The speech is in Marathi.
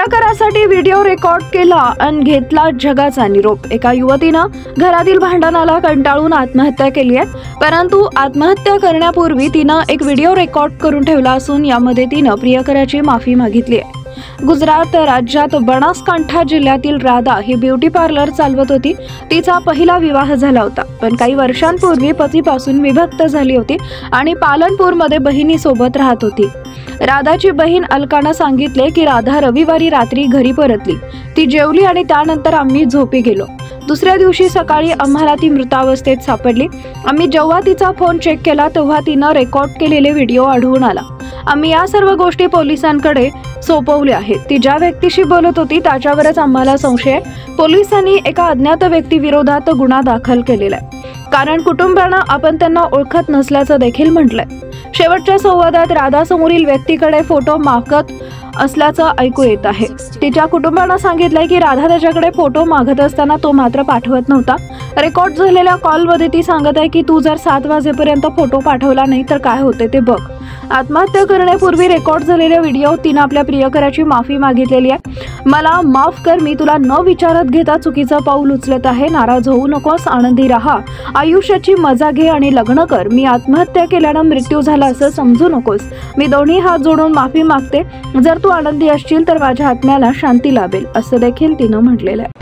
प्रियकरासाठी व्हिडिओ रेकॉर्ड केला आणि घेतला जगाचा निरोप। एका युवतीनं घरातील भांडणाला कंटाळून आत्महत्या केली आहे, परंतु आत्महत्या करण्यापूर्वी तिनं एक व्हिडिओ रेकॉर्ड करून ठेवला असून यामध्ये तिनं प्रियकराची माफी मागितली आहे। गुजरात राज्यात बनासकांठा जिल्ह्यातील राधा ही ब्युटी पार्लर चालवत होती। तिचा पहिला विवाह झाला होता, पण काही वर्षांपूर्वी पतीपासून विभक्त झाली होती आणि पालनपूरमध्ये बहिणीसोबत राहत होती। राधाची बहीण अलकानं सांगितले की राधा रविवारी रात्री घरी परतली। ती जेवली आणि त्यानंतर आम्ही झोपी गेलो। दुसऱ्या दिवशी सकाळी आम्हाला ती मृतावस्थेत सापडली। आम्ही जेव्हा तिचा फोन चेक केला तेव्हा तिनं रेकॉर्ड केलेले व्हिडिओ आढळून आला। आम्ही या सर्व गोष्टी पोलिसांकडे सोपवल्या आहेत। ती ज्या व्यक्तीशी बोलत होती त्याच्यावरच आम्हाला संशय आहे। पोलिसांनी एका अज्ञात व्यक्तीविरोधात गुन्हा दाखल केलेला आहे, कारण कुटुंबानं आपण त्यांना ओळखत नसल्याचं देखील म्हटलंय। शेवटच्या संवादात राधा समोरील व्यक्तीकडे फोटो मागत असल्याचं ऐकू येत आहे। तिच्या कुटुंबानं सांगितलंय की राधा त्याच्याकडे फोटो मागत असताना तो मात्र पाठवत नव्हता। रेकॉर्ड झालेल्या कॉलमध्ये ती सांगत आहे की तू जर 7 वाजेपर्यंत फोटो पाठवला नाही तर काय होते ते बघ। आत्महत्या करण्यापूर्वी रेकॉर्ड झालेल्या व्हिडिओ तिनं आपल्या प्रियकराची माफी मागितलेली आहे। मला माफ कर, मी तुला न विचारत घेता चुकीचं पाऊल उचलत आहे। नाराज होऊ नकोस, आनंदी राहा, आयुष्याची मजा घे आणि लग्न कर। मी आत्महत्या केल्यानं मृत्यू झाला असं समजू नकोस। मी दोन्ही हात जोडून माफी मागते। जर तू आनंदी असशील तर माझ्या आत्म्याला शांती लाभेल, असं देखील तिनं म्हटलेलं आहे।